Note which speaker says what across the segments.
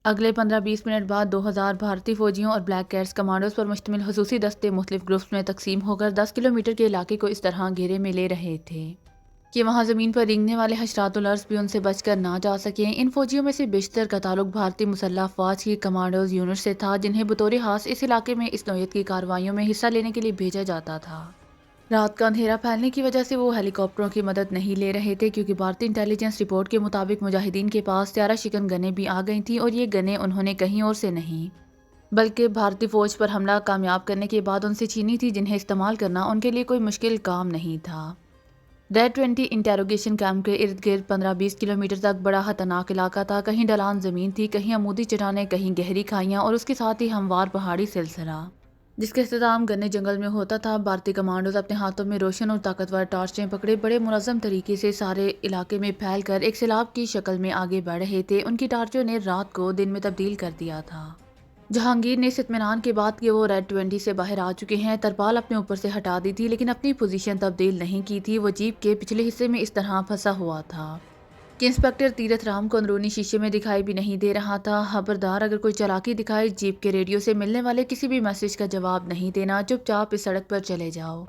Speaker 1: اگلے 15-20 منٹ بعد 2000 بھارتی فوجیوں اور بلیک کیٹس کمانڈوز پر مشتمل خصوصی دستے مختلف گروپس میں تقسیم ہو کر 10 کلومیٹر کے علاقے کو اس طرح گھیرے میں لے رہے تھے کہ وہاں زمین پر رینگنے والے حشرات الارض بھی ان سے بچ کر نہ جا سکیں۔ ان فوجیوں میں سے بیشتر کا تعلق بھارتی مسلح افواج کی کمانڈوز یونٹ سے تھا، جنہیں بطور خاص اس علاقے میں اس نوعیت کی کارروائیوں میں حصہ لینے کے لیے بھیجا جاتا تھا۔ رات کا اندھیرا پھیلنے کی وجہ سے وہ ہیلی کاپٹروں کی مدد نہیں لے رہے تھے، کیونکہ بھارتی انٹیلیجنس رپورٹ کے مطابق مجاہدین کے پاس 13 شکن گنیں بھی آ گئی تھیں، اور یہ گنیں انہوں نے کہیں اور سے نہیں بلکہ بھارتی فوج پر حملہ کامیاب کرنے کے بعد ان سے چھینی تھی، جنہیں استعمال کرنا ان کے لیے کوئی مشکل کام نہیں تھا۔ ریڈ 20 انٹیروگیشن کیمپ کے ارد گرد 15-20 کلومیٹر تک بڑا خطرناک علاقہ تھا۔ کہیں ڈھلان زمین تھی، کہیں عمودی چٹانیں، کہیں گہری کھائیاں، اور اس کے ساتھ ہی ہموار پہاڑی سلسلہ جس کا اختتام گھنے جنگل میں ہوتا تھا۔ بھارتی کمانڈوز اپنے ہاتھوں میں روشن اور طاقتور ٹارچیں پکڑے بڑے منظم طریقے سے سارے علاقے میں پھیل کر ایک سیلاب کی شکل میں آگے بڑھ رہے تھے۔ ان کی ٹارچوں نے رات کو دن میں تبدیل کر دیا تھا۔ جہانگیر نے اس اطمینان کے بعد کہ وہ ریڈ 20 سے باہر آ چکے ہیں، ترپال اپنے اوپر سے ہٹا دی تھی، لیکن اپنی پوزیشن تبدیل نہیں کی تھی۔ وہ جیپ کے پچھلے حصے میں اس طرح پھنسا ہوا تھا کہ انسپکٹر تیرتھ رام کو اندرونی شیشے میں دکھائی بھی نہیں دے رہا تھا۔ خبردار، اگر کوئی چالاکی دکھائے، جیپ کے ریڈیو سے ملنے والے کسی بھی میسج کا جواب نہیں دینا، چپ چاپ اس سڑک پر چلے جاؤ،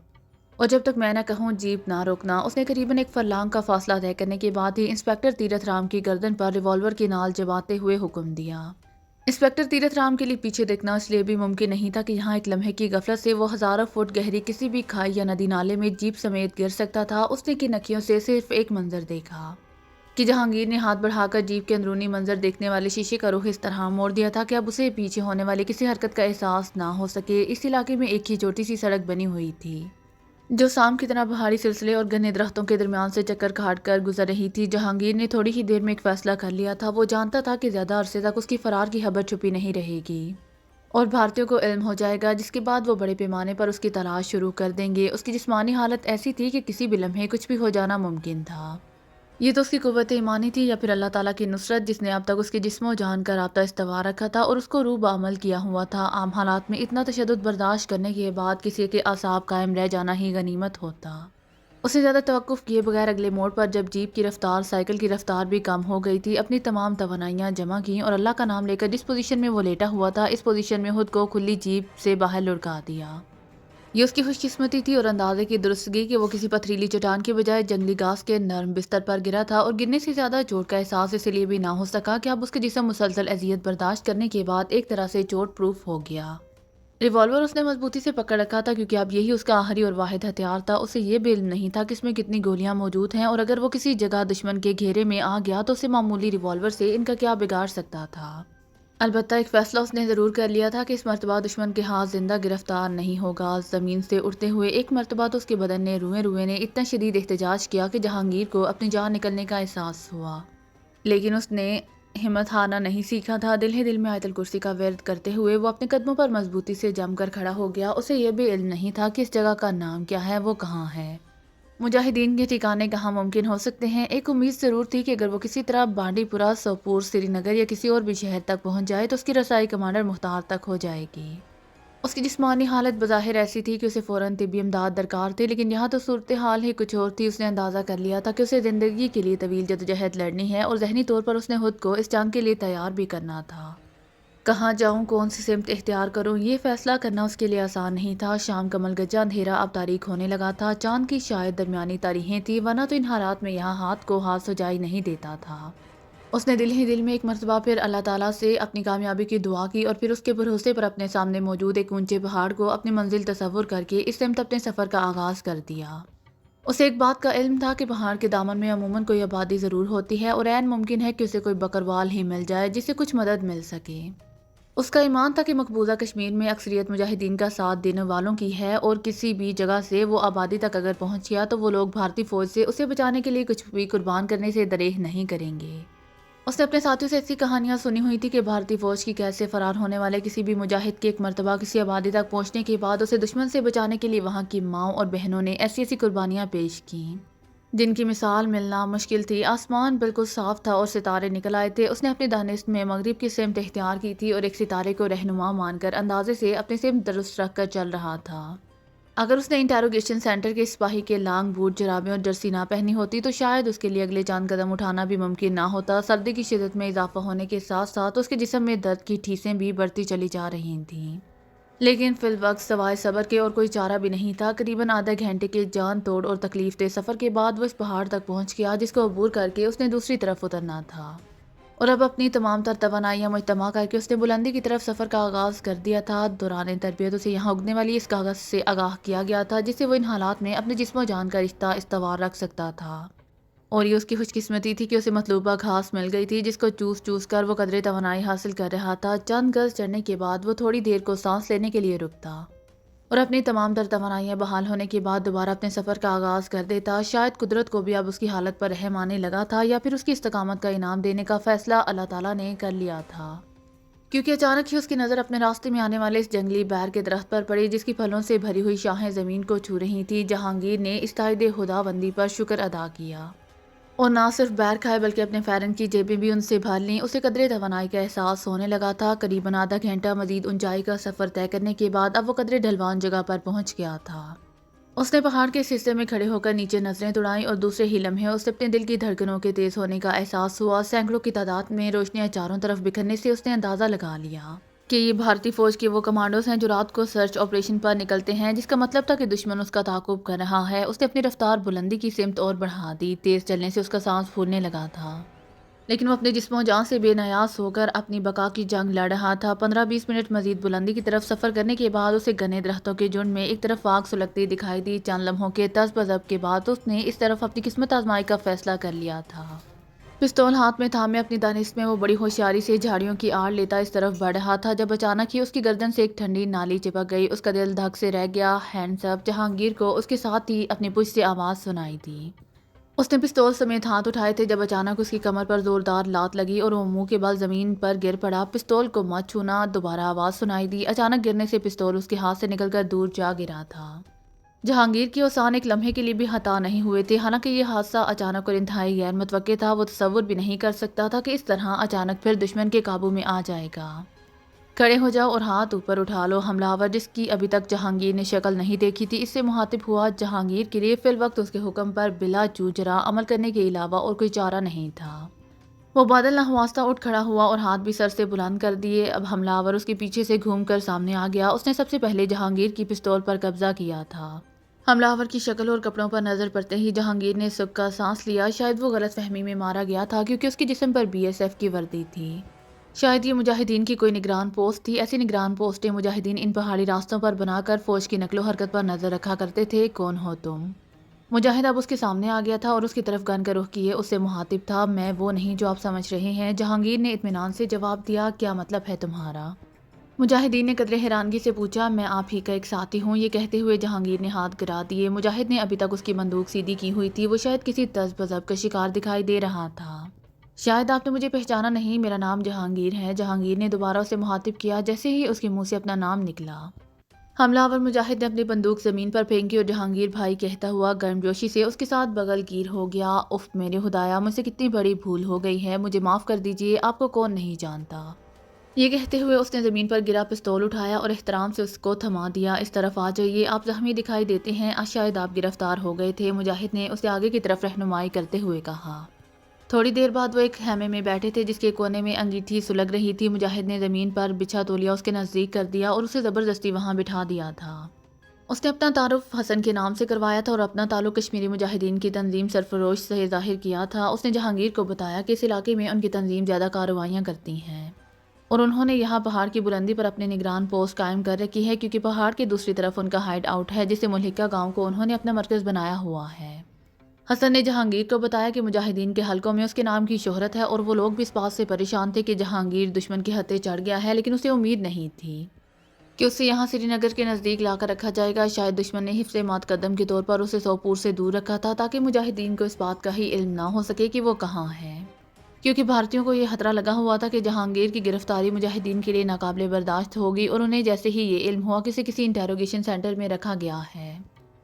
Speaker 1: اور جب تک میں نہ کہوں جیپ نہ روکنا۔ اس نے قریباً 1 فرلانگ کا فاصلہ طے کرنے کے بعد ہی انسپکٹر تیرتھ رام کی گردن پر ریوالور کی نال چباتے ہوئے حکم دیا۔ انسپکٹر تیرتھ رام کے لیے پیچھے دیکھنا اس لیے بھی ممکن نہیں تھا کہ یہاں ایک لمحے کی غفلت سے وہ ہزاروں فٹ گہری کسی بھی کھائی یا ندی نالے میں جیپ سمیت گر سکتا تھا۔ اس نے کن اکھیوں سے صرف ایک منظر دیکھا کہ جہانگیر نے ہاتھ بڑھا کر جیپ کے اندرونی منظر دیکھنے والے شیشے کا رخ اس طرح موڑ دیا تھا کہ اب اسے پیچھے ہونے والی کسی حرکت کا احساس نہ ہو سکے۔ اس علاقے میں ایک ہی چھوٹی سی سڑک بنی ہوئی تھی جو شام کی طرح پہاڑی سلسلے اور گھنے درختوں کے درمیان سے چکر کاٹ کر گزر رہی تھی۔ جہانگیر نے تھوڑی ہی دیر میں ایک فیصلہ کر لیا تھا۔ وہ جانتا تھا کہ زیادہ عرصے تک اس کی فرار کی خبر چھپی نہیں رہے گی اور بھارتیوں کو علم ہو جائے گا، جس کے بعد وہ بڑے پیمانے پر اس کی تلاش شروع کر دیں گے۔ اس کی جسمانی حالت ایسی تھی کہ کسی بھی لمحے کچھ بھی ہو جانا ممکن تھا۔ یہ تو اس کی قوت ایمانی تھی یا پھر اللہ تعالیٰ کی نصرت، جس نے اب تک اس کے جسم و جان کا رابطہ استوا رکھا تھا اور اس کو روح بعمل کیا ہوا تھا۔ عام حالات میں اتنا تشدد برداشت کرنے کے بعد کسی کے اعصاب قائم رہ جانا ہی غنیمت ہوتا۔ اسے زیادہ توقف کیے بغیر اگلے موڑ پر جب جیپ کی رفتار سائیکل کی رفتار بھی کم ہو گئی تھی، اپنی تمام توانائیاں جمع کیں اور اللہ کا نام لے کر جس پوزیشن میں وہ لیٹا ہوا تھا، اس پوزیشن میں خود کو کھلی جیپ سے باہر لڑکا دیا۔ یہ اس کی خوش قسمتی تھی اور اندازے کی درستگی کہ وہ کسی پتھریلی چٹان کے بجائے جنگلی گھاس کے نرم بستر پر گرا تھا، اور گرنے سے زیادہ چوٹ کا احساس اس لیے بھی نہ ہو سکا کہ اب اس کے جسم مسلسل اذیت برداشت کرنے کے بعد ایک طرح سے چوٹ پروف ہو گیا۔ ریوالور اس نے مضبوطی سے پکڑ رکھا تھا، کیونکہ اب یہی اس کا آخری اور واحد ہتھیار تھا۔ اسے یہ بھی علم نہیں تھا کہ اس میں کتنی گولیاں موجود ہیں، اور اگر وہ کسی جگہ دشمن کے گھیرے میں آ گیا تو اسے معمولی ریوالور سے ان کا کیا بگاڑ سکتا تھا۔ البتہ ایک فیصلہ اس نے ضرور کر لیا تھا کہ اس مرتبہ دشمن کے ہاتھ زندہ گرفتار نہیں ہوگا۔ زمین سے اٹھتے ہوئے ایک مرتبہ تو اس کے بدن نے روئیں روئیں نے اتنا شدید احتجاج کیا کہ جہانگیر کو اپنی جان نکلنے کا احساس ہوا، لیکن اس نے ہمت ہارنا نہیں سیکھا تھا۔ دل ہی دل میں آیت الکرسی کا ورد کرتے ہوئے وہ اپنے قدموں پر مضبوطی سے جم کر کھڑا ہو گیا۔ اسے یہ بھی علم نہیں تھا کہ اس جگہ کا نام کیا ہے، وہ کہاں ہے، مجاہدین کے ٹھکانے کہاں ممکن ہو سکتے ہیں۔ ایک امید ضرور تھی کہ اگر وہ کسی طرح بانڈی پورہ، سوپور، سری نگر یا کسی اور بھی شہر تک پہنچ جائے تو اس کی رسائی کمانڈر مختار تک ہو جائے گی۔ اس کی جسمانی حالت بظاہر ایسی تھی کہ اسے فوراً طبی امداد درکار تھی، لیکن یہاں تو صورتحال ہی کچھ اور تھی۔ اس نے اندازہ کر لیا تھا کہ اسے زندگی کے لیے طویل جدوجہد لڑنی ہے، اور ذہنی طور پر اس نے خود کو اس جنگ کے لیے تیار بھی کرنا تھا۔ کہاں جاؤں، کون سی سمت اختیار کروں، یہ فیصلہ کرنا اس کے لیے آسان نہیں تھا۔ شام کا ملگجہ اندھیرا اب تاریک ہونے لگا تھا۔ چاند کی شاید درمیانی تاریخیں تھیں، ورنہ تو ان حالات میں یہاں ہاتھ کو ہاتھ سجائی نہیں دیتا تھا۔ اس نے دل ہی دل میں ایک مرتبہ پھر اللہ تعالیٰ سے اپنی کامیابی کی دعا کی، اور پھر اس کے بھروسے پر اپنے سامنے موجود ایک اونچے پہاڑ کو اپنی منزل تصور کر کے اس سمت اپنے سفر کا آغاز کر دیا۔ اسے ایک بات کا علم تھا کہ پہاڑ کے دامن میں عموماً کوئی آبادی ضرور ہوتی ہے، اور عین ممکن ہے کہ اسے کوئی بکروال ہی مل جائے جس سے کچھ مدد مل سکے۔ اس کا ایمان تھا کہ مقبوضہ کشمیر میں اکثریت مجاہدین کا ساتھ دینے والوں کی ہے، اور کسی بھی جگہ سے وہ آبادی تک اگر پہنچ گیا تو وہ لوگ بھارتی فوج سے اسے بچانے کے لیے کچھ بھی قربان کرنے سے دریغ نہیں کریں گے۔ اس نے اپنے ساتھیوں سے ایسی کہانیاں سنی ہوئی تھی کہ بھارتی فوج کی قید سے فرار ہونے والے کسی بھی مجاہد کے ایک مرتبہ کسی آبادی تک پہنچنے کے بعد اسے دشمن سے بچانے کے لیے وہاں کی ماؤں اور بہنوں نے ایسی ایسی قربانیاں پیش کیں جن کی مثال ملنا مشکل تھی۔ آسمان بالکل صاف تھا اور ستارے نکل آئے تھے۔ اس نے اپنی دانست میں مغرب کی سمت اختیار کی تھی اور ایک ستارے کو رہنما مان کر اندازے سے اپنی سمت درست رکھ کر چل رہا تھا۔ اگر اس نے انٹیروگیشن سینٹر کے سپاہی کے لانگ بوٹ جرابیں اور جرسی نہ پہنی ہوتی تو شاید اس کے لیے اگلے چاند قدم اٹھانا بھی ممکن نہ ہوتا۔ سردی کی شدت میں اضافہ ہونے کے ساتھ ساتھ اس کے جسم میں درد کی ٹھیسیں بھی بڑھتی چلی جا رہی تھیں، لیکن فی الوقت سوائے صبر کے اور کوئی چارہ بھی نہیں تھا۔ قریباً آدھا گھنٹے کے جان توڑ اور تکلیف دہ سفر کے بعد وہ اس پہاڑ تک پہنچ گیا جس کو عبور کر کے اس نے دوسری طرف اترنا تھا، اور اب اپنی تمام تر توانائیاں مجتمع کر کے اس نے بلندی کی طرف سفر کا آغاز کر دیا تھا۔ دوران تربیت اسے یہاں اگنے والی اس کاغذ سے آگاہ کیا گیا تھا جس سے وہ ان حالات میں اپنے جسم و جان کا رشتہ استوار رکھ سکتا تھا، اور یہ اس کی خوش قسمتی تھی کہ اسے مطلوبہ گھاس مل گئی تھی جس کو چوس چوس کر وہ قدرے توانائی حاصل کر رہا تھا۔ چند گز چڑھنے کے بعد وہ تھوڑی دیر کو سانس لینے کے لیے رکتا اور اپنی تمام تر توانائیاں بحال ہونے کے بعد دوبارہ اپنے سفر کا آغاز کر دیتا۔ شاید قدرت کو بھی اب اس کی حالت پر رحم آنے لگا تھا، یا پھر اس کی استقامت کا انعام دینے کا فیصلہ اللہ تعالیٰ نے کر لیا تھا، کیونکہ اچانک ہی اس کی نظر اپنے راستے میں آنے والے اس جنگلی بیر کے درخت پر پڑی جس کی پھلوں سے بھری ہوئی شاخیں زمین کو چھو رہی تھی۔ جہانگیر نے اس تائید خداوندی پر شکر ادا کیا اور نہ صرف بیر کھائے بلکہ اپنے فیرن کی جیبیں بھی ان سے بھر لیں۔ اسے قدرے توانائی کا احساس ہونے لگا تھا۔ قریباً آدھا گھنٹہ مزید اونچائی کا سفر طے کرنے کے بعد اب وہ قدرے ڈھلوان جگہ پر پہنچ گیا تھا۔ اس نے پہاڑ کے اس حصے میں کھڑے ہو کر نیچے نظریں دوڑائیں اور دوسرے ہی لمحے اسے اپنے دل کی دھڑکنوں کے تیز ہونے کا احساس ہوا۔ سینکڑوں کی تعداد میں روشنیاں چاروں طرف بکھرنے سے اس نے اندازہ لگا لیا کہ یہ بھارتی فوج کے وہ کمانڈوز ہیں جو رات کو سرچ آپریشن پر نکلتے ہیں، جس کا مطلب تھا کہ دشمن اس کا تعاقب کر رہا ہے۔ اس نے اپنی رفتار بلندی کی سمت اور بڑھا دی۔ تیز چلنے سے اس کا سانس پھولنے لگا تھا، لیکن وہ اپنے جسم و جان سے بے نیاز ہو کر اپنی بقا کی جنگ لڑ رہا تھا۔ 15-20 منٹ مزید بلندی کی طرف سفر کرنے کے بعد اسے گھنے درختوں کے جھنڈ میں ایک طرف آگ سلگتی دکھائی دی۔ چند لمحوں کے تذب و ذب کے بعد اس نے اس طرف اپنی قسمت آزمائی کا فیصلہ کر لیا تھا۔ پستول ہاتھ میں تھامے اپنی دانست میں وہ بڑی ہوشیاری سے جھاڑیوں کی آڑ لیتا اس طرف بڑھ رہا تھا جب اچانک ہی اس کی گردن سے ایک ٹھنڈی نالی چپک گئی۔ اس کا دل دھک سے رہ گیا۔ ہینڈز اپ! جہانگیر کو اس کے ساتھ ہی اپنے پشت سے آواز سنائی دی۔ اس نے پستول سمیت ہاتھ اٹھائے تھے جب اچانک اس کی کمر پر زوردار لات لگی اور وہ منہ کے بل زمین پر گر پڑا۔ پستول کو مت چھونا! دوبارہ آواز سنائی دی۔ اچانک گرنے سے پستول اس کے ہاتھ سے نکل کر دور جا گرا تھا۔ جہانگیر کی اوسان ایک لمحے کے لیے بھی ہتا نہیں ہوئے تھے۔ حالانکہ یہ حادثہ اچانک اور انتہائی غیر متوقع تھا، وہ تصور بھی نہیں کر سکتا تھا کہ اس طرح اچانک پھر دشمن کے قابو میں آ جائے گا۔ کھڑے ہو جاؤ اور ہاتھ اوپر اٹھا لو! حملہ آور جس کی ابھی تک جہانگیر نے شکل نہیں دیکھی تھی اس سے مخاطب ہوا۔ جہانگیر کے لیے فی الوقت اس کے حکم پر بلا چوچرا عمل کرنے کے علاوہ اور کوئی چارہ نہیں تھا۔ وہ بادل نخواستہ اٹھ کھڑا ہوا اور ہاتھ بھی سر سے بلند کر دیے۔ اب حملہ آور اس کے پیچھے سے گھوم کر سامنے آ گیا۔ اس نے سب سے پہلے جہانگیر کی پستول پر قبضہ کیا تھا۔ حملہ آور کی شکل اور کپڑوں پر نظر پڑتے ہی جہانگیر نے سکھ کا سانس لیا۔ شاید وہ غلط فہمی میں مارا گیا تھا کیونکہ اس کے جسم پر BSF کی وردی تھی۔ شاید یہ مجاہدین کی کوئی نگران پوسٹ تھی۔ ایسی نگران پوسٹیں مجاہدین ان پہاڑی راستوں پر بنا کر فوج کی نقل و حرکت پر نظر رکھا کرتے تھے۔ کون ہو تم؟ مجاہد اب اس کے سامنے آ گیا تھا اور اس کی طرف گن کا رخ کیے اس سے مخاطب تھا۔ میں وہ نہیں جو آپ سمجھ رہے ہیں، جہانگیر نے اطمینان سے جواب دیا۔ کیا مطلب ہے تمہارا؟ مجاہدین نے قدرے حیرانگی سے پوچھا۔ میں آپ ہی کا ایک ساتھی ہوں۔ یہ کہتے ہوئے جہانگیر نے ہاتھ گرا دیے۔ مجاہد نے ابھی تک اس کی بندوق سیدھی کی ہوئی تھی۔ وہ شاید کسی تذب و ذب کا شکار دکھائی دے رہا تھا۔ شاید آپ نے مجھے پہچانا نہیں، میرا نام جہانگیر ہے۔ جہانگیر نے دوبارہ اسے مخاطب کیا جیسے ہی اس کے منہ سے اپنا نام نکلا۔ حملہ آور مجاہد نے اپنی بندوق زمین پر پھینکی اور جہانگیر بھائی کہتا ہوا گرمجوشی سے اس کے ساتھ بغل گیر ہو گیا۔ اف میرے خدایا، مجھ سے کتنی بڑی بھول ہو گئی ہے، مجھے معاف کر دیجیے، آپ کو کون نہیں جانتا۔ یہ کہتے ہوئے اس نے زمین پر گرا پستول اٹھایا اور احترام سے اس کو تھما دیا۔ اس طرف آ جائیے، آپ زخمی دکھائی دیتے ہیں، شاید آپ گرفتار ہو گئے تھے، مجاہد نے اسے آگے کی طرف رہنمائی کرتے ہوئے کہا۔ تھوڑی دیر بعد وہ ایک خیمے میں بیٹھے تھے جس کے کونے میں انگیٹھی سلگ رہی تھی۔ مجاہد نے زمین پر بچھا تولیہ اس کے نزدیک کر دیا اور اسے زبردستی وہاں بٹھا دیا تھا۔ اس نے اپنا تعارف حسن کے نام سے کروایا تھا اور اپنا تعلق کشمیری مجاہدین کی تنظیم سرفروش سے ظاہر کیا تھا۔ اس نے جہانگیر کو بتایا کہ اس علاقے میں ان کی تنظیم زیادہ کارروائیاں کرتی ہیں اور انہوں نے یہاں پہاڑ کی بلندی پر اپنے نگران پوسٹ قائم کر رکھی ہے کیونکہ پہاڑ کی دوسری طرف ان کا ہائیڈ آؤٹ ہے جسے ملحقہ گاؤں کو انہوں نے اپنا مرکز بنایا ہوا ہے۔ حسن نے جہانگیر کو بتایا کہ مجاہدین کے حلقوں میں اس کے نام کی شہرت ہے اور وہ لوگ بھی اس بات سے پریشان تھے کہ جہانگیر دشمن کے ہتھے چڑھ گیا ہے، لیکن اسے امید نہیں تھی کہ اسے یہاں سری نگر کے نزدیک لا کر رکھا جائے گا۔ شاید دشمن نے حفظ مقدم کے طور پر اسے سوپور سے دور رکھا تھا تاکہ مجاہدین کو اس بات کا ہی علم نہ ہو سکے کہ وہ کہاں ہے، کیونکہ بھارتیوں کو یہ خطرہ لگا ہوا تھا کہ جہانگیر کی گرفتاری مجاہدین کے لیے ناقابل برداشت ہوگی اور انہیں جیسے ہی یہ علم ہوا کہ اسے کسی انٹیروگیشن سینٹر میں رکھا گیا ہے،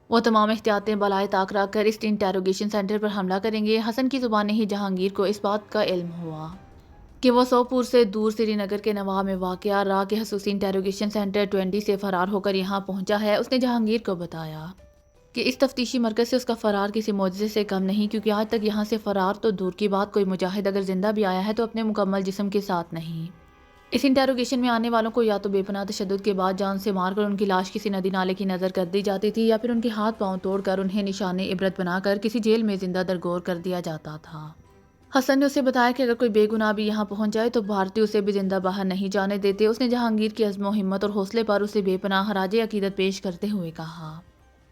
Speaker 1: وہ تمام احتیاطیں بالائے طاق رکھ کر اس انٹیروگیشن سینٹر پر حملہ کریں گے۔ حسن کی زبان نے ہی جہانگیر کو اس بات کا علم ہوا کہ وہ سوپور سے دور سری نگر کے نواح میں واقع را کے خصوصی انٹیروگیشن سینٹر 20 سے فرار ہو کر یہاں پہنچا ہے۔ اس نے جہانگیر کو بتایا کہ اس تفتیشی مرکز سے اس کا فرار کسی معجزے سے کم نہیں، کیونکہ آج تک یہاں سے فرار تو دور کی بات، کوئی مجاہد اگر زندہ بھی آیا ہے تو اپنے مکمل جسم کے ساتھ نہیں۔ اس انٹیروگیشن میں آنے والوں کو یا تو بے پناہ تشدد کے بعد جان سے مار کر ان کی لاش کسی ندی نالے کی نظر کر دی جاتی تھی، یا پھر ان کے ہاتھ پاؤں توڑ کر انہیں نشان عبرت بنا کر کسی جیل میں زندہ درگور کر دیا جاتا تھا۔ حسن نے اسے بتایا کہ اگر کوئی بے گناہ بھی یہاں پہنچ جائے تو بھارتی اسے بھی زندہ باہر نہیں جانے دیتے۔ اس نے جہانگیر کی عزم و ہمت اور حوصلے پر اسے بے پناہ خراج عقیدت پیش کرتے ہوئے کہا،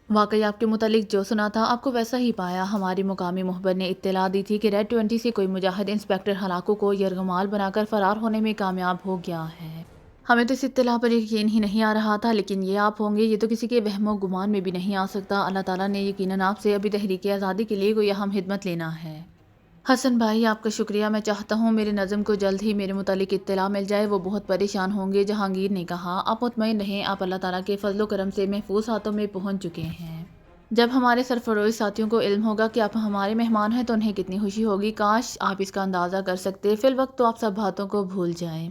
Speaker 1: واقعی آپ کے متعلق جو سنا تھا آپ کو ویسا ہی پایا۔ ہماری مقامی مخبر نے اطلاع دی تھی کہ ریڈ 20 سے کوئی مجاہد انسپکٹر ہلاکو کو یرغمال بنا کر فرار ہونے میں کامیاب ہو گیا ہے۔ ہمیں تو اس اطلاع پر یقین ہی نہیں آ رہا تھا، لیکن یہ آپ ہوں گے یہ تو کسی کے وہم و گمان میں بھی نہیں آ سکتا۔ اللہ تعالیٰ نے یقیناً آپ سے ابھی تحریک آزادی کے لیے کوئی اہم خدمت لینا ہے۔ حسن بھائی آپ کا شکریہ، میں چاہتا ہوں میرے نظم کو جلد ہی میرے متعلق اطلاع مل جائے، وہ بہت پریشان ہوں گے۔ جہانگیر نے کہا، آپ مطمئن رہیں، آپ اللہ تعالیٰ کے فضل و کرم سے محفوظ ہاتھوں میں پہنچ چکے ہیں۔ جب ہمارے سرفروش ساتھیوں کو علم ہوگا کہ آپ ہمارے مہمان ہیں تو انہیں کتنی خوشی ہوگی، کاش آپ اس کا اندازہ کر سکتے۔ فی الوقت تو آپ سب باتوں کو بھول جائیں۔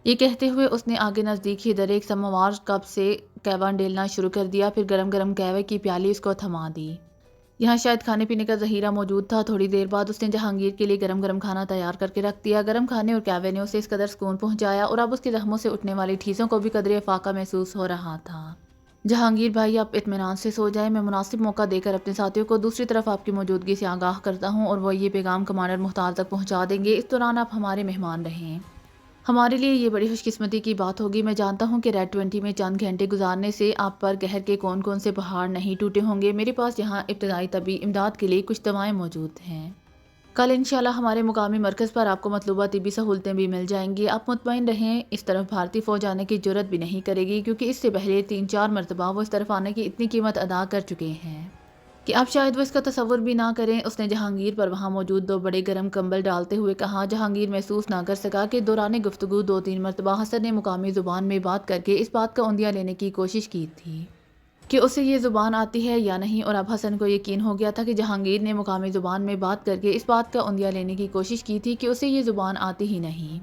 Speaker 1: یہ کہتے ہوئے اس نے آگے نزدیک ہی در ایک سموار کپ سے کہوہ ڈیلنا شروع کر دیا، پھر گرم گرم کہوے کی پیالی اس کو تھما دی۔ یہاں شاید کھانے پینے کا ذخیرہ موجود تھا۔ تھوڑی دیر بعد اس نے جہانگیر کے لیے گرم گرم کھانا تیار کر کے رکھ دیا۔ گرم کھانے اور کہوے نے اسے اس قدر سکون پہنچایا اور اب اس کے زخموں سے اٹھنے والی ٹھیسوں کو بھی قدرے افاقہ محسوس ہو رہا تھا۔ جہانگیر بھائی آپ اطمینان سے سو جائیں، میں مناسب موقع دے کر اپنے ساتھیوں کو دوسری طرف آپ کی موجودگی سے آگاہ کرتا ہوں اور وہ یہ پیغام کمانڈر مختار تک پہنچا دیں گے۔ اس دوران آپ ہمارے مہمان رہیں۔ ہمارے لیے یہ بڑی خوش قسمتی کی بات ہوگی۔ میں جانتا ہوں کہ ریڈ 20 میں چند گھنٹے گزارنے سے آپ پر قہر کے کون کون سے پہاڑ نہیں ٹوٹے ہوں گے۔ میرے پاس یہاں ابتدائی طبی امداد کے لیے کچھ دوائیں موجود ہیں۔ کل انشاءاللہ ہمارے مقامی مرکز پر آپ کو مطلوبہ طبی سہولتیں بھی مل جائیں گی۔ آپ مطمئن رہیں، اس طرف بھارتی فوج آنے کی جرات بھی نہیں کرے گی، کیونکہ اس سے پہلے 3-4 مرتبہ وہ اس طرف آنے کی اتنی قیمت ادا کر چکے ہیں کہ اب شاید وہ اس کا تصور بھی نہ کریں۔ اس نے جہانگیر پر وہاں موجود 2 بڑے گرم کمبل ڈالتے ہوئے کہا۔ جہانگیر محسوس نہ کر سکا کہ دوران گفتگو 2-3 مرتبہ حسن نے مقامی زبان میں بات کر کے اس بات کا عندیہ لینے کی کوشش کی تھی کہ اسے یہ زبان آتی ہے یا نہیں، اور اب حسن کو یقین ہو گیا تھا کہ جہانگیر نے مقامی زبان میں بات کر کے اس بات کا عندیہ لینے کی کوشش کی تھی کہ اسے یہ زبان آتی ہی نہیں،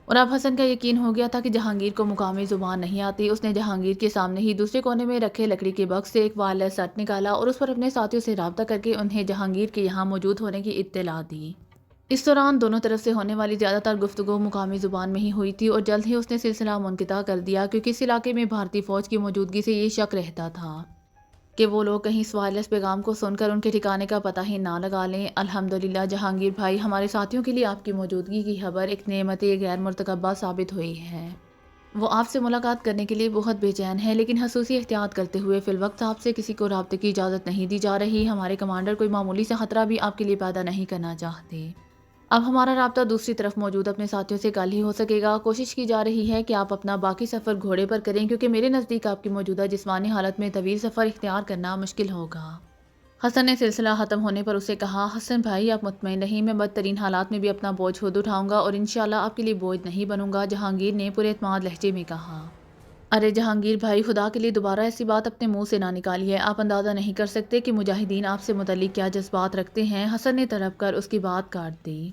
Speaker 1: اور اب حسن کا یقین ہو گیا تھا کہ جہانگیر کو مقامی زبان نہیں آتی۔ اس نے جہانگیر کے سامنے ہی دوسرے کونے میں رکھے لکڑی کے باکس سے ایک وائرلیس سیٹ نکالا اور اس پر اپنے ساتھیوں سے رابطہ کر کے انہیں جہانگیر کے یہاں موجود ہونے کی اطلاع دی۔ اس دوران دونوں طرف سے ہونے والی زیادہ تر گفتگو مقامی زبان میں ہی ہوئی تھی، اور جلد ہی اس نے سلسلہ منقطع کر دیا، کیونکہ اس علاقے میں بھارتی فوج کی موجودگی سے یہ شک رہتا تھا کہ وہ لوگ کہیں اس وائرلیس پیغام کو سن کر ان کے ٹھکانے کا پتہ ہی نہ لگا لیں۔ الحمدللہ جہانگیر بھائی، ہمارے ساتھیوں کے لیے آپ کی موجودگی کی خبر ایک نعمت غیر مرتکبہ ثابت ہوئی ہے۔ وہ آپ سے ملاقات کرنے کے لیے بہت بے چین ہے، لیکن خصوصی احتیاط کرتے ہوئے فی الوقت آپ سے کسی کو رابطے کی اجازت نہیں دی جا رہی۔ ہمارے کمانڈر کوئی معمولی سے خطرہ بھی آپ کے لیے پیدا نہیں کرنا چاہتے۔ اب ہمارا رابطہ دوسری طرف موجود اپنے ساتھیوں سے کل ہی ہو سکے گا۔ کوشش کی جا رہی ہے کہ آپ اپنا باقی سفر گھوڑے پر کریں، کیونکہ میرے نزدیک آپ کی موجودہ جسمانی حالت میں طویل سفر اختیار کرنا مشکل ہوگا۔ حسن نے سلسلہ ختم ہونے پر اسے کہا، حسن بھائی آپ مطمئن رہیں، میں بدترین حالات میں بھی اپنا بوجھ خود اٹھاؤں گا اور انشاءاللہ آپ کے لیے بوجھ نہیں بنوں گا، جہانگیر نے پورے اعتماد لہجے میں کہا۔ ارے جہانگیر بھائی، خدا کے لیے دوبارہ ایسی بات اپنے منہ سے نہ نکالیے۔ آپ اندازہ نہیں کر سکتے کہ مجاہدین آپ سے متعلق کیا جذبات رکھتے ہیں۔ حسن نے تڑپ کر اس کی بات کاٹ دی۔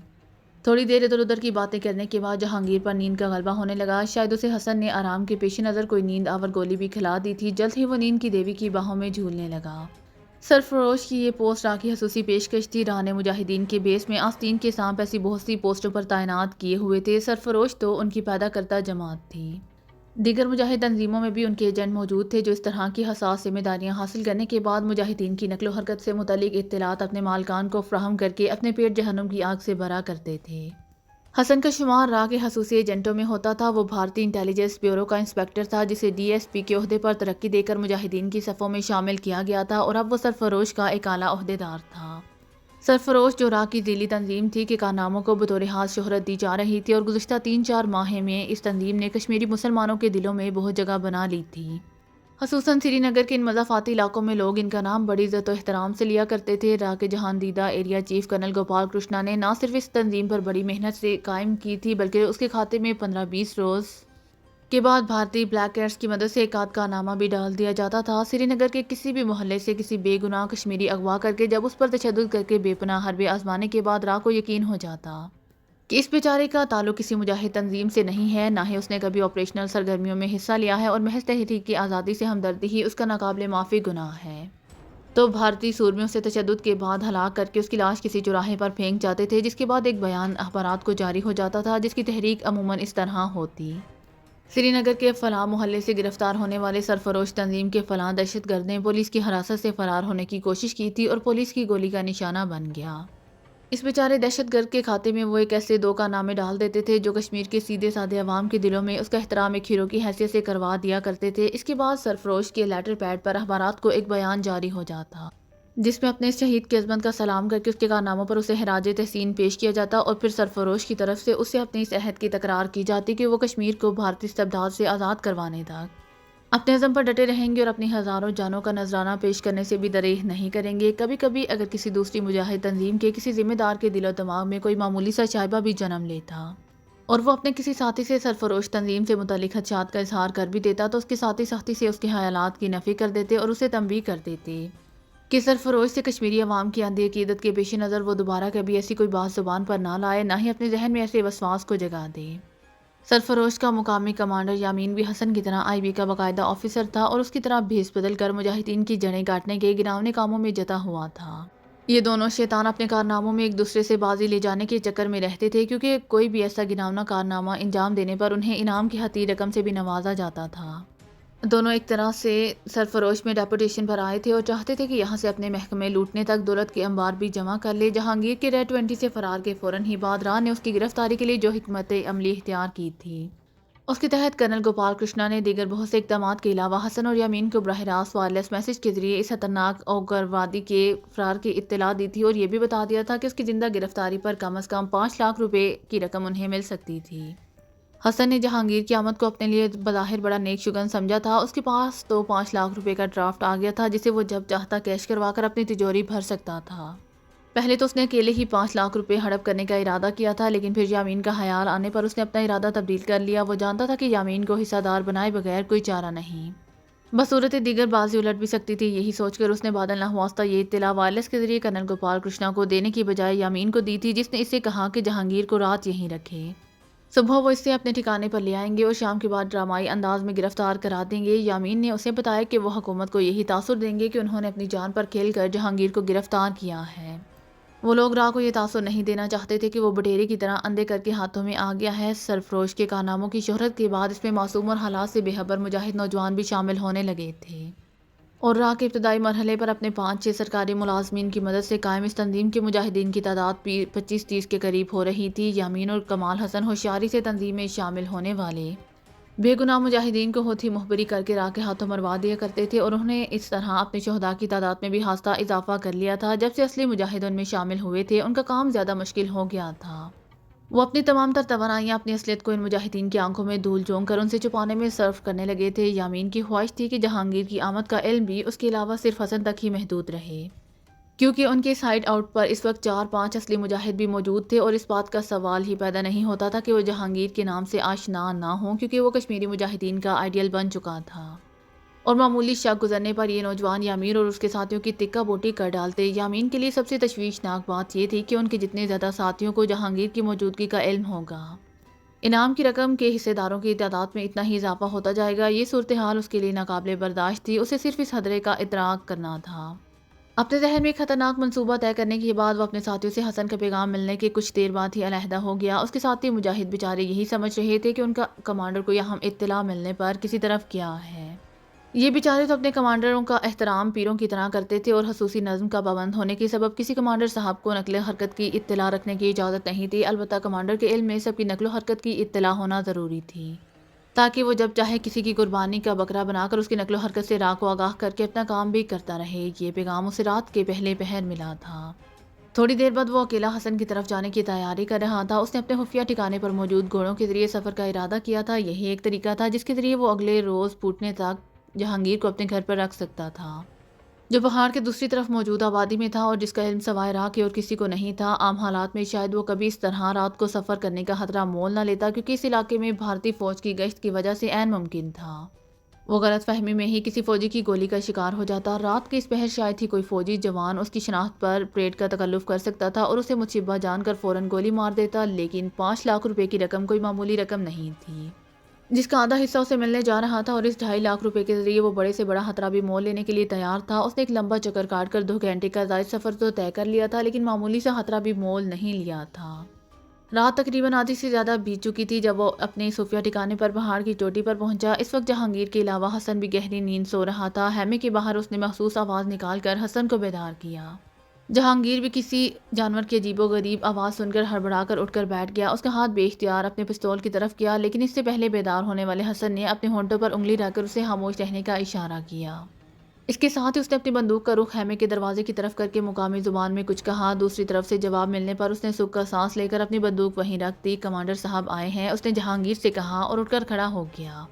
Speaker 1: تھوڑی دیر ادھر ادھر کی باتیں کرنے کے بعد جہانگیر پر نیند کا غلبہ ہونے لگا۔ شاید اسے حسن نے آرام کے پیش نظر کوئی نیند آور گولی بھی کھلا دی تھی۔ جلد ہی وہ نیند کی دیوی کی باہوں میں جھولنے لگا۔ سرفروش کی یہ پوسٹ را کی خصوصی پیشکش تھی۔ راہ نے مجاہدین کے بیس میں آستین کے سانپ ایسی بہت سی پوسٹوں پر تعینات کیے ہوئے تھے۔ سرفروش تو ان کی پیدا کرتا جماعت تھی۔ دیگر مجاہد تنظیموں میں بھی ان کے ایجنٹ موجود تھے، جو اس طرح کی حساس ذمہ داریاں حاصل کرنے کے بعد مجاہدین کی نقل و حرکت سے متعلق اطلاعات اپنے مالکان کو فراہم کر کے اپنے پیٹ جہنم کی آگ سے بھرا کرتے تھے۔ حسن کا شمار را کے خصوصی ایجنٹوں میں ہوتا تھا۔ وہ بھارتی انٹیلیجنس بیورو کا انسپکٹر تھا، جسے ڈی ایس پی کے عہدے پر ترقی دے کر مجاہدین کی صفوں میں شامل کیا گیا تھا، اور اب وہ سرفروش کا ایک اعلیٰ عہدیدار تھا۔ سرفروش جو را کی ذیلی تنظیم تھی کے کارناموں کو بطور خاص شہرت دی جا رہی تھی، اور گزشتہ 3-4 ماہ میں اس تنظیم نے کشمیری مسلمانوں کے دلوں میں بہت جگہ بنا لی تھی۔ خصوصاً سری نگر کے ان مضافاتی علاقوں میں لوگ ان کا نام بڑی عزت و احترام سے لیا کرتے تھے۔ را کے جہاندیدہ area chief colonel Gopal Krishna نے نہ صرف اس تنظیم پر بڑی محنت سے قائم کی تھی، بلکہ اس کے کھاتے میں 15-20 روز کے بعد بھارتی بلیک کیٹس کی مدد سے ایک آدھ کا نامہ بھی ڈال دیا جاتا تھا۔ سری نگر کے کسی بھی محلے سے کسی بے گناہ کشمیری اغوا کر کے جب اس پر تشدد کر کے بے پناہ حربے آزمانے کے بعد را کو یقین ہو جاتا کہ اس بیچارے کا تعلق کسی مجاہد تنظیم سے نہیں ہے، نہ ہی اس نے کبھی آپریشنل سرگرمیوں میں حصہ لیا ہے، اور محض تحریک کی آزادی سے ہمدردی ہی اس کا ناقابل معافی گناہ ہے۔ تو بھارتی سورمیوں سے تشدد کے بعد ہلاک کر کے اس کی لاش کسی چوراہے پر پھینک جاتے تھے، جس کے بعد ایک بیان اخبارات کو جاری ہو جاتا تھا، جس کی تحریک عموماً اس طرح ہوتی: سری نگر کے فلاں محلے سے گرفتار ہونے والے سرفروش تنظیم کے فلاں دہشت گرد نے پولیس کی حراست سے فرار ہونے کی کوشش کی تھی اور پولیس کی گولی کا نشانہ بن گیا۔ اس بیچارے دہشت گرد کے کھاتے میں وہ ایک ایسے 2 کا نامے ڈال دیتے تھے جو کشمیر کے سیدھے سادے عوام کے دلوں میں اس کا احترام ایک ہیرو کی حیثیت سے کروا دیا کرتے تھے۔ اس کے بعد سرفروش کے لیٹر پیڈ پر اخبارات کو ایک بیان جاری ہو جاتا، جس میں اپنے شہید کی عظمت کا سلام کر کے اس کے کارناموں پر اسے خراج تحسین پیش کیا جاتا، اور پھر سرفروش کی طرف سے اس سے اپنی اس عہد کی تکرار کی جاتی کہ وہ کشمیر کو بھارتی استبداد سے آزاد کروانے تک اپنے عزم پر ڈٹے رہیں گے اور اپنی ہزاروں جانوں کا نذرانہ پیش کرنے سے بھی دریغ نہیں کریں گے۔ کبھی کبھی اگر کسی دوسری مجاہد تنظیم کے کسی ذمہ دار کے دل و دماغ میں کوئی معمولی سا شائبہ بھی جنم لیتا اور وہ اپنے کسی ساتھی سے سرفروش تنظیم سے متعلق خدشات کا اظہار کر بھی دیتا، تو اس کے ساتھی سختی سے اس کے خیالات کی نفی کر دیتے اور اسے تنبیہ کر دیتے کہ سرفروش سے کشمیری عوام کی اندھی عقیدت کے پیش نظر وہ دوبارہ کبھی ایسی کوئی بات زبان پر نہ لائے، نہ ہی اپنے ذہن میں ایسے وسواس کو جگا دے۔ سرفروش کا مقامی کمانڈر یامین بھی حسن کی طرح IB کا باقاعدہ آفیسر تھا اور اس کی طرح بھیس بدل کر مجاہدین کی جڑیں کاٹنے کے گناونے کاموں میں جتا ہوا تھا۔ یہ دونوں شیطان اپنے کارناموں میں ایک دوسرے سے بازی لے جانے کے چکر میں رہتے تھے، کیونکہ کوئی بھی ایسا گناونا کارنامہ انجام دینے پر انہیں انعام کی حتمی رقم سے بھی نوازا جاتا تھا۔ دونوں ایک طرح سے سرفروش میں ڈیپوٹیشن پر آئے تھے اور چاہتے تھے کہ یہاں سے اپنے محکمے لوٹنے تک دولت کے انبار بھی جمع کر لے۔ جہانگیر کے ریڈ 20 سے فرار کے فوراً ہی بعد راہ نے اس کی گرفتاری کے لیے جو حکمت عملی اختیار کی تھی، اس کے تحت کرنل گوپال کرشنا نے دیگر بہت سے اقدامات کے علاوہ حسن اور یامین کو براہ راست وائرلیس میسج کے ذریعے اس خطرناک اگروادی کے فرار کی اطلاع دی تھی، اور یہ بھی بتا دیا تھا کہ اس کی زندہ گرفتاری پر کم از کم 5 لاکھ روپے کی رقم انہیں مل سکتی تھی۔ حسن نے جہانگیر کی آمد کو اپنے لیے بظاہر بڑا نیک شگون سمجھا تھا۔ اس کے پاس تو 5 لاکھ روپے کا ڈرافٹ آ گیا تھا، جسے وہ جب چاہتا کیش کروا کر اپنی تجوری بھر سکتا تھا۔ پہلے تو اس نے اکیلے ہی 5 لاکھ روپے ہڑپ کرنے کا ارادہ کیا تھا، لیکن پھر یامین کا خیال آنے پر اس نے اپنا ارادہ تبدیل کر لیا۔ وہ جانتا تھا کہ یامین کو حصہ دار بنائے بغیر کوئی چارہ نہیں، بصورت دیگر بازی الٹ بھی سکتی تھی۔ یہی سوچ کر اس نے بعد النواسطہ یہ اطلاع وائرلیس کے ذریعے کرنل گوپال کرشنا کو دینے کی بجائے یامین کو دی تھی، جس نے اسے کہا کہ جہانگیر کو رات یہیں رکھے، صبح وہ اسے اپنے ٹھکانے پر لے آئیں گے اور شام کے بعد ڈرامائی انداز میں گرفتار کرا دیں گے۔ یامین نے اسے بتایا کہ وہ حکومت کو یہی تاثر دیں گے کہ انہوں نے اپنی جان پر کھیل کر جہانگیر کو گرفتار کیا ہے۔ وہ لوگ راہ کو یہ تاثر نہیں دینا چاہتے تھے کہ وہ بٹیرے کی طرح اندھے کر کے ہاتھوں میں آ گیا ہے۔ سرفروش کے کارناموں کی شہرت کے بعد اس میں معصوم اور حالات سے بے خبر مجاہد نوجوان بھی شامل ہونے لگے تھے، اور راہ کے ابتدائی مرحلے پر اپنے 5-6 سرکاری ملازمین کی مدد سے قائم اس تنظیم کے مجاہدین کی تعداد 25-30 کے قریب ہو رہی تھی۔ یامین اور کمال حسن ہوشیاری سے تنظیم میں شامل ہونے والے بے گناہ مجاہدین کو ہوتی مخبری کر کے راہ کے ہاتھوں مروا دیا کرتے تھے، اور انہوں نے اس طرح اپنے شہداء کی تعداد میں بھی خاصا اضافہ کر لیا تھا۔ جب سے اصلی مجاہد ان میں شامل ہوئے تھے، ان کا کام زیادہ مشکل ہو گیا تھا۔ وہ اپنی تمام تر توانائیاں اپنی اصلیت کو ان مجاہدین کی آنکھوں میں دھول جھونک کر ان سے چھپانے میں صرف کرنے لگے تھے۔ یامین کی خواہش تھی کہ جہانگیر کی آمد کا علم بھی اس کے علاوہ صرف حسن تک ہی محدود رہے، کیونکہ ان کے سائڈ آؤٹ پر اس وقت 4-5 اصلی مجاہد بھی موجود تھے، اور اس بات کا سوال ہی پیدا نہیں ہوتا تھا کہ وہ جہانگیر کے نام سے آشنا نہ ہوں، کیونکہ وہ کشمیری مجاہدین کا آئیڈیل بن چکا تھا، اور معمولی شک گزرنے پر یہ نوجوان یامین اور اس کے ساتھیوں کی تکہ بوٹی کر ڈالتے۔ یامین کے لیے سب سے تشویشناک بات یہ تھی کہ ان کے جتنے زیادہ ساتھیوں کو جہانگیر کی موجودگی کا علم ہوگا، انعام کی رقم کے حصے داروں کی تعداد میں اتنا ہی اضافہ ہوتا جائے گا۔ یہ صورتحال اس کے لیے ناقابل برداشت تھی۔ اسے صرف اس خطرے کا ادراک کرنا تھا۔ اپنے ذہن میں ایک خطرناک منصوبہ طے کرنے کے بعد وہ اپنے ساتھیوں سے حسن کا پیغام ملنے کے کچھ دیر بعد ہی علیحدہ ہو گیا۔ اس کے ساتھی مجاہد بیچارے یہی سمجھ رہے تھے کہ ان کا کمانڈر کو یہاں اطلاع ملنے پر کسی طرف کیا ہے۔ یہ بیچارے تو اپنے کمانڈروں کا احترام پیروں کی طرح کرتے تھے، اور خصوصی نظم کا پابند ہونے کے سبب کسی کمانڈر صاحب کو نقل و حرکت کی اطلاع رکھنے کی اجازت نہیں تھی۔ البتہ کمانڈر کے علم میں سب کی نقل و حرکت کی اطلاع ہونا ضروری تھی، تاکہ وہ جب چاہے کسی کی قربانی کا بکرا بنا کر اس کی نقل و حرکت سے راہ کو آگاہ کر کے اپنا کام بھی کرتا رہے۔ یہ پیغام اسے رات کے پہلے پہر ملا تھا۔ تھوڑی دیر بعد وہ اکیلا حسن کی طرف جانے کی تیاری کر رہا تھا۔ اس نے اپنے خفیہ ٹھکانے پر موجود گھوڑوں کے ذریعے سفر کا ارادہ کیا تھا۔ یہی ایک طریقہ تھا جس کے ذریعے وہ اگلے روز پوٹنے تک جہانگیر کو اپنے گھر پر رکھ سکتا تھا، جو پہاڑ کے دوسری طرف موجود آبادی میں تھا، اور جس کا علم سوائے راہ کے اور کسی کو نہیں تھا۔ عام حالات میں شاید وہ کبھی اس طرح رات کو سفر کرنے کا خطرہ مول نہ لیتا، کیونکہ اس علاقے میں بھارتی فوج کی گشت کی وجہ سے عین ممکن تھا وہ غلط فہمی میں ہی کسی فوجی کی گولی کا شکار ہو جاتا۔ رات کے اس پہر شاید ہی کوئی فوجی جوان اس کی شناخت پر پریڈ کا تکلف کر سکتا تھا اور اسے مصیبہ جان کر فوراً گولی مار دیتا، لیکن 5 لاکھ روپے کی رقم کوئی معمولی رقم نہیں تھی، جس کا آدھا حصہ اسے ملنے جا رہا تھا، اور اس 2.5 لاکھ روپے کے ذریعے وہ بڑے سے بڑا خطرہ بھی مول لینے کے لیے تیار تھا۔ اس نے ایک لمبا چکر کاٹ کر 2 گھنٹے کا زائد سفر تو طے کر لیا تھا، لیکن معمولی سا خطرہ بھی مول نہیں لیا تھا۔ رات تقریباً آدھی سے زیادہ بیت چکی تھی جب وہ اپنے خفیہ ٹھکانے پر پہاڑ کی چوٹی پر پہنچا۔ اس وقت جہانگیر کے علاوہ حسن بھی گہری نیند سو رہا تھا۔ خیمے کے باہر اس نے محسوس آواز نکال کر حسن کو بیدار کیا۔ جہانگیر بھی کسی جانور کی عجیب و غریب آواز سن کر ہڑبڑا کر اٹھ کر بیٹھ گیا۔ اس کا ہاتھ بے اختیار اپنے پستول کی طرف کیا، لیکن اس سے پہلے بیدار ہونے والے حسن نے اپنے ہونٹوں پر انگلی رکھ کر اسے خاموش رہنے کا اشارہ کیا۔ اس کے ساتھ ہی اس نے اپنی بندوق کا رخ خیمے کے دروازے کی طرف کر کے مقامی زبان میں کچھ کہا۔ دوسری طرف سے جواب ملنے پر اس نے سکھ کا سانس لے کر اپنی بندوق وہیں رکھ دی۔ کمانڈر صاحب آئے ہیں، اس نے جہانگیر سے کہا اور اٹھ کر کھڑا ہو گیا۔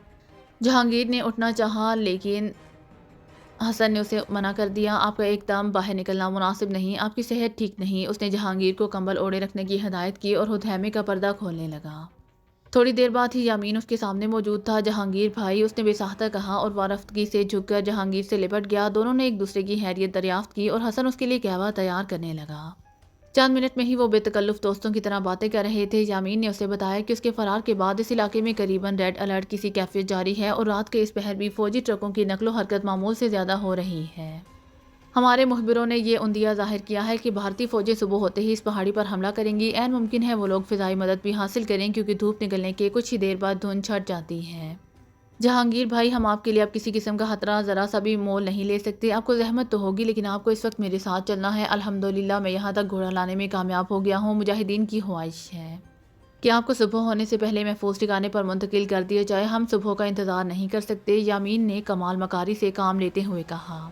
Speaker 1: جہانگیر نے اٹھنا چاہا، لیکن حسن نے اسے منع کر دیا۔ آپ کا ایک دم باہر نکلنا مناسب نہیں، آپ کی صحت ٹھیک نہیں۔ اس نے جہانگیر کو کمبل اوڑھے رکھنے کی ہدایت کی اور خود خیمے کا پردہ کھولنے لگا۔ تھوڑی دیر بعد ہی یامین اس کے سامنے موجود تھا۔ جہانگیر بھائی، اس نے بے ساختہ کہا اور وارفتگی سے جھک کر جہانگیر سے لپٹ گیا۔ دونوں نے ایک دوسرے کی خیریت دریافت کی اور حسن اس کے لیے قہوہ تیار کرنے لگا۔ چند منٹ میں ہی وہ بے تکلف دوستوں کی طرح باتیں کر رہے تھے۔ یامین نے اسے بتایا کہ اس کے فرار کے بعد اس علاقے میں قریباً ریڈ الرٹ کی سی کیفیت جاری ہے اور رات کے اس پہر بھی فوجی ٹرکوں کی نقل و حرکت معمول سے زیادہ ہو رہی ہے۔ ہمارے مخبروں نے یہ عندیہ ظاہر کیا ہے کہ بھارتی فوجیں صبح ہوتے ہی اس پہاڑی پر حملہ کریں گی۔ عین ممکن ہے وہ لوگ فضائی مدد بھی حاصل کریں، کیونکہ دھوپ نکلنے کے کچھ ہی دیر بعد دھند چھٹ جاتی ہے۔ جہانگیر بھائی، ہم آپ کے لیے اب کسی قسم کا خطرہ ذرا سا بھی مول نہیں لے سکتے۔ آپ کو زحمت تو ہوگی، لیکن آپ کو اس وقت میرے ساتھ چلنا ہے۔ الحمدللہ میں یہاں تک گھوڑا لانے میں کامیاب ہو گیا ہوں۔ مجاہدین کی خواہش ہے کہ آپ کو صبح ہونے سے پہلے محفوظ ٹھکانے پر منتقل کر دیا جائے۔ ہم صبح کا انتظار نہیں کر سکتے، یامین نے کمال مکاری سے کام لیتے ہوئے کہا۔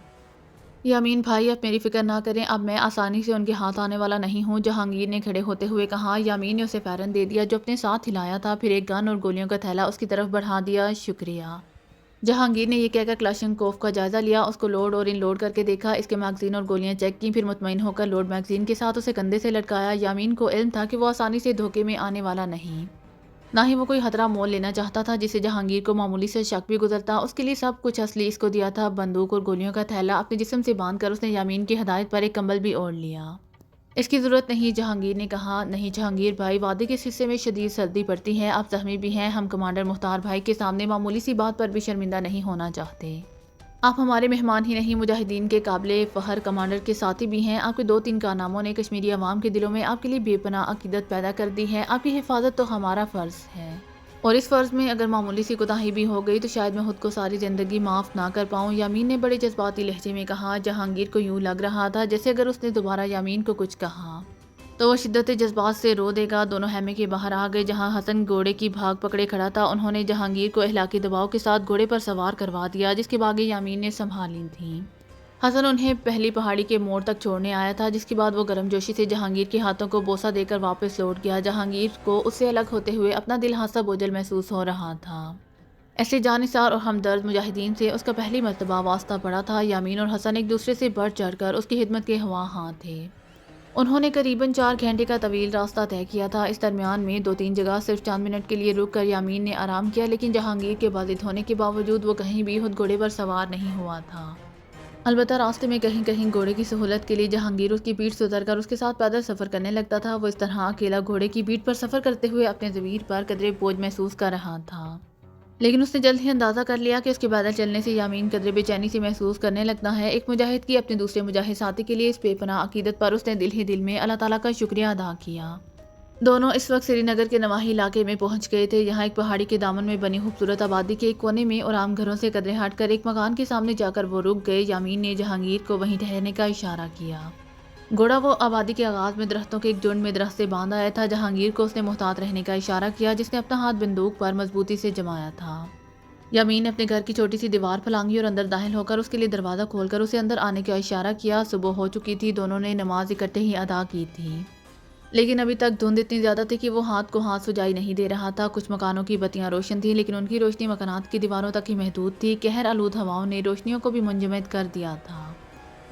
Speaker 1: یامین بھائی، اب میری فکر نہ کریں، اب میں آسانی سے ان کے ہاتھ آنے والا نہیں ہوں، جہانگیر نے کھڑے ہوتے ہوئے کہا۔ یامین نے اسے فیرن دے دیا جو اپنے ساتھ ہلایا تھا، پھر ایک گن اور گولیوں کا تھیلا اس کی طرف بڑھا دیا۔ شکریہ۔ جہانگیر نے یہ کہہ کر کلاشنکوف کا جائزہ لیا، اس کو لوڈ اور ان لوڈ کر کے دیکھا، اس کے میگزین اور گولیاں چیک کی، پھر مطمئن ہو کر لوڈ میگزین کے ساتھ اسے کندھے سے لٹکایا۔ یامین کو علم تھا کہ وہ آسانی سے دھوکے میں آنے والا نہیں، نہ ہی وہ کوئی خطرہ مول لینا چاہتا تھا جسے جہانگیر کو معمولی سے شک بھی گزرتا۔ اس کے لیے سب کچھ اصلی اس کو دیا تھا، بندوق اور گولیوں کا تھیلا اپنے جسم سے باندھ کر اس نے یامین کی ہدایت پر ایک کمبل بھی اوڑھ لیا۔ اس کی ضرورت نہیں، جہانگیر نے کہا۔ نہیں جہانگیر بھائی، وادی کے اس حصے میں شدید سردی پڑتی ہے، آپ زخمی بھی ہیں، ہم کمانڈر مختار بھائی کے سامنے معمولی سی بات پر بھی شرمندہ نہیں ہونا چاہتے۔ آپ ہمارے مہمان ہی نہیں، مجاہدین کے قابل فخر کمانڈر کے ساتھی بھی ہیں۔ آپ کے 2-3 کارناموں نے کشمیری عوام کے دلوں میں آپ کے لیے بے پناہ عقیدت پیدا کر دی ہے۔ آپ کی حفاظت تو ہمارا فرض ہے، اور اس فرض میں اگر معمولی سی کوتاہی بھی ہو گئی تو شاید میں خود کو ساری زندگی معاف نہ کر پاؤں، یامین نے بڑے جذباتی لہجے میں کہا۔ جہانگیر کو یوں لگ رہا تھا جیسے اگر اس نے دوبارہ یامین کو کچھ کہا تو وہ شدت جذبات سے رو دے گا۔ دونوں خیمے کے باہر آ گئے جہاں حسن گھوڑے کی بھاگ پکڑے کھڑا تھا۔ انہوں نے جہانگیر کو اخلاقی دباؤ کے ساتھ گھوڑے پر سوار کروا دیا، جس کی باگیں یامین نے سنبھال لی تھیں۔ حسن انہیں پہلی پہاڑی کے موڑ تک چھوڑنے آیا تھا، جس کے بعد وہ گرم جوشی سے جہانگیر کے ہاتھوں کو بوسہ دے کر واپس لوٹ گیا۔ جہانگیر کو اس سے الگ ہوتے ہوئے اپنا دل ہاسا بوجھل محسوس ہو رہا تھا۔ ایسے جانثار اور ہمدرد مجاہدین سے اس کا پہلی مرتبہ واسطہ پڑا تھا۔ یامین اور حسن ایک دوسرے سے بڑھ چڑھ کر اس کی خدمت کے خواہاں تھے۔ انہوں نے قریباً 4 گھنٹے کا طویل راستہ طے کیا تھا۔ اس درمیان میں 2-3 جگہ صرف چند منٹ کے لیے رک کر یامین نے آرام کیا، لیکن جہانگیر کے باضد ہونے کے باوجود وہ کہیں بھی خود گھوڑے پر سوار نہیں ہوا تھا۔ البتہ راستے میں کہیں کہیں گھوڑے کی سہولت کے لیے جہانگیر اس کی پیٹھ سے اتر کر اس کے ساتھ پیدل سفر کرنے لگتا تھا۔ وہ اس طرح اکیلا گھوڑے کی پیٹھ پر سفر کرتے ہوئے اپنے ضمیر پر قدرے بوجھ محسوس کر رہا تھا، لیکن اس نے جلد ہی اندازہ کر لیا کہ اس کے پیدل چلنے سے یامین قدرے بے چینی سے محسوس کرنے لگتا ہے۔ ایک مجاہد کی اپنے دوسرے مجاہد ساتھی کے لیے اس بے پناہ عقیدت پر اس نے دل ہی دل میں اللہ تعالیٰ کا شکریہ ادا کیا۔ دونوں اس وقت سری نگر کے نواحی علاقے میں پہنچ گئے تھے۔ یہاں ایک پہاڑی کے دامن میں بنی خوبصورت آبادی کے ایک کونے میں اور عام گھروں سے قدرے ہٹ کر ایک مکان کے سامنے جا کر وہ رک گئے۔ یامین نے جہانگیر کو وہیں ٹھہرنے کا اشارہ کیا۔ گھوڑا وہ آبادی کے آغاز میں درختوں کے ایک جھنڈ میں درخت سے باندھ آیا تھا۔ جہانگیر کو اس نے محتاط رہنے کا اشارہ کیا، جس نے اپنا ہاتھ بندوق پر مضبوطی سے جمایا تھا۔ یامین نے اپنے گھر کی چھوٹی سی دیوار پھلانگی اور اندر داخل ہو کر اس کے لیے دروازہ کھول کر اسے اندر آنے کا اشارہ کیا۔ صبح ہو چکی تھی، دونوں نے نماز اکٹھے ہی ادا کی تھی، لیکن ابھی تک دھند اتنی زیادہ تھی کہ وہ ہاتھ کو ہاتھ سجائی نہیں دے رہا تھا۔ کچھ مکانوں کی بتیاں روشن تھیں، لیکن ان کی روشنی مکانات کی دیواروں تک ہی محدود تھی۔ قہر آلود ہواؤں نے روشنیوں کو بھی منجمد کر دیا تھا۔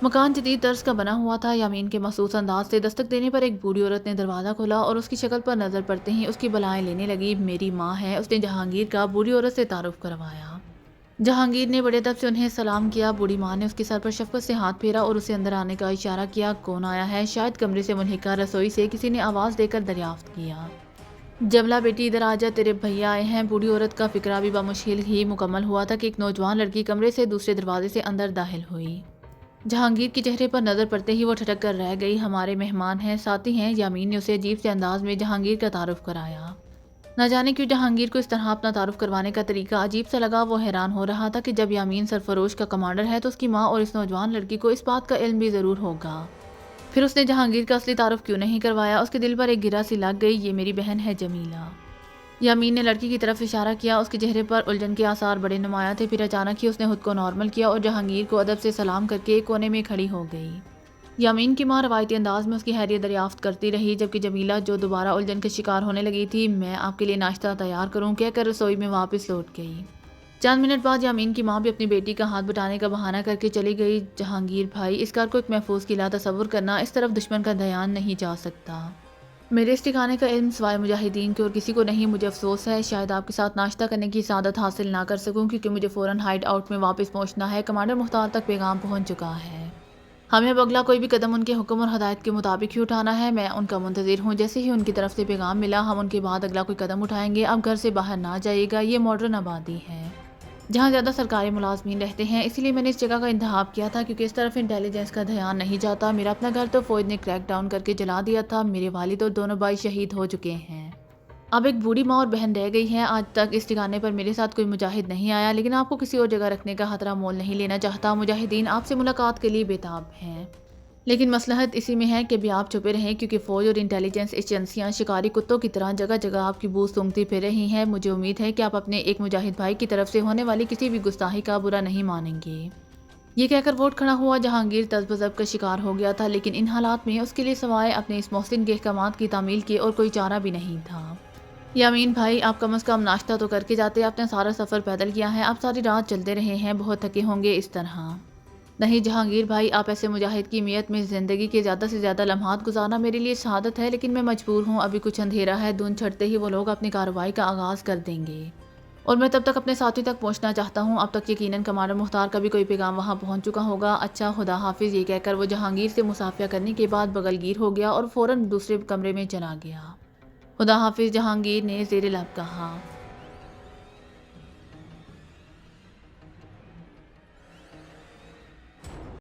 Speaker 1: مکان جدید طرز کا بنا ہوا تھا۔ یامین کے مخصوص انداز سے دستک دینے پر ایک بوڑھی عورت نے دروازہ کھولا اور اس کی شکل پر نظر پڑتے ہی اس کی بلائیں لینے لگی۔ میری ماں ہے، اس نے جہانگیر کا بوڑھی عورت سے تعارف کروایا۔ جہانگیر نے بڑے ادب سے انہیں سلام کیا۔ بوڑھی ماں نے اس کے سر پر شفقت سے ہاتھ پھیرا اور اسے اندر آنے کا اشارہ کیا۔ کون آیا ہے؟ شاید کمرے سے منہکا رسوئی سے کسی نے آواز دے کر دریافت کیا۔ جملہ بیٹی ادھر آ جا، تیرے بھیا آئے ہیں۔ بوڑھی عورت کا فکرہ بھی بمشکل ہی مکمل ہوا تھا کہ ایک نوجوان لڑکی کمرے سے دوسرے دروازے سے اندر داخل ہوئی۔ جہانگیر کے چہرے پر نظر پڑتے ہی وہ ٹھٹک کر رہ گئی۔ ہمارے مہمان ہیں، ساتھی ہیں۔ یامین نے اسے عجیب سے انداز میں جہانگیر کا تعارف کرایا۔ نہ جانے کیوں جہانگیر کو اس طرح اپنا تعارف کروانے کا طریقہ عجیب سا لگا۔ وہ حیران ہو رہا تھا کہ جب یامین سرفروش کا کمانڈر ہے تو اس کی ماں اور اس نوجوان لڑکی کو اس بات کا علم بھی ضرور ہوگا۔ پھر اس نے جہانگیر کا اصلی تعارف کیوں نہیں کروایا؟ اس کے دل پر ایک گرہ سی لگ گئی۔ یہ میری بہن ہے جمیلہ۔ یامین نے لڑکی کی طرف اشارہ کیا۔ اس کے چہرے پر الجھن کے آثار بڑے نمایاں تھے۔ پھر اچانک ہی اس نے خود کو نارمل کیا اور جہانگیر کو ادب سے سلام کر کے ایک کونے میں کھڑی ہو گئی۔ یامین کی ماں روایتی انداز میں اس کی خیریت دریافت کرتی رہی، جبکہ جمیلہ جو دوبارہ الجھن کا شکار ہونے لگی تھی، میں آپ کے لیے ناشتہ تیار کروں کہہ کر رسوئی میں واپس لوٹ گئی۔ چند منٹ بعد یامین کی ماں بھی اپنی بیٹی کا ہاتھ بٹانے کا بہانہ کر کے چلی گئی۔ جہانگیر بھائی، اس گھر کو ایک محفوظ قلعہ تصور کرنا، اس طرف دشمن کا دھیان نہیں جا سکتا۔ میرے اس ٹھکانے کا علم سوائے مجاہدین کے اور کسی کو نہیں۔ مجھے افسوس ہے شاید آپ کے ساتھ ناشتہ کرنے کی سعادت حاصل نہ کر سکوں، کیونکہ مجھے فوراً ہائیڈ آؤٹ میں واپس پہنچنا ہے۔ کمانڈر مختار تک پیغام پہنچ چکا ہے۔ ہمیں اب اگلا کوئی بھی قدم ان کے حکم اور ہدایت کے مطابق ہی اٹھانا ہے۔ میں ان کا منتظر ہوں۔ جیسے ہی ان کی طرف سے پیغام ملا، ہم ان کے بعد اگلا کوئی قدم اٹھائیں گے۔ اب گھر سے باہر نہ جائیے گا۔ یہ ماڈرن آبادی ہے جہاں زیادہ سرکاری ملازمین رہتے ہیں، اسی لیے میں نے اس جگہ کا انتخاب کیا تھا، کیونکہ اس طرف انٹیلیجنس کا دھیان نہیں جاتا۔ میرا اپنا گھر تو فوج نے کریک ڈاؤن کر کے جلا دیا تھا۔ میرے والد اور دونوں بھائی شہید ہو چکے ہیں۔ اب ایک بوڑھی ماں اور بہن رہ گئی ہیں۔ آج تک اس ٹھکانے پر میرے ساتھ کوئی مجاہد نہیں آیا، لیکن آپ کو کسی اور جگہ رکھنے کا خطرہ مول نہیں لینا چاہتا۔ مجاہدین آپ سے ملاقات کے لیے بےتاب ہیں، لیکن مصلحت اسی میں ہے کہ بھی آپ چھپے رہیں، کیونکہ فوج اور انٹیلیجنس ایجنسیاں شکاری کتوں کی طرح جگہ جگہ آپ کی بو سونگتی پھر رہی ہیں۔ مجھے امید ہے کہ آپ اپنے ایک مجاہد بھائی کی طرف سے ہونے والی کسی بھی گستاخی کا برا نہیں مانیں گے۔ یہ کہہ کر ووٹ کھڑا ہوا۔ جہانگیر تذبذب کا شکار ہو گیا تھا، لیکن ان حالات میں اس کے لیے سوائے اپنے اس محسن کے احکامات کی تعمیل کے اور کوئی چارہ بھی نہیں تھا۔ یامین بھائی، آپ کم از کم ناشتہ تو کر کے جاتے۔ آپ نے سارا سفر پیدل کیا ہے، آپ ساری رات چلتے رہے ہیں، بہت تھکے ہوں گے اس طرح۔ نہیں جہانگیر بھائی، آپ ایسے مجاہد کی میت میں زندگی کے زیادہ سے زیادہ لمحات گزارنا میرے لیے شہادت ہے، لیکن میں مجبور ہوں۔ ابھی کچھ اندھیرا ہے، دھند چھٹتے ہی وہ لوگ اپنی کارروائی کا آغاز کر دیں گے اور میں تب تک اپنے ساتھی تک پہنچنا چاہتا ہوں۔ اب تک یقیناً کمانڈر مختار کا بھی کوئی پیغام وہاں پہنچ چکا ہوگا۔ اچھا، خدا حافظ۔ یہ کہہ کر وہ جہانگیر سے مصافحہ کرنے کے بعد بغل گیر ہو گیا اور فوراً دوسرے کمرے میں چلا گیا۔ خدا حافظ، جہانگیر نے زیر لب کہا۔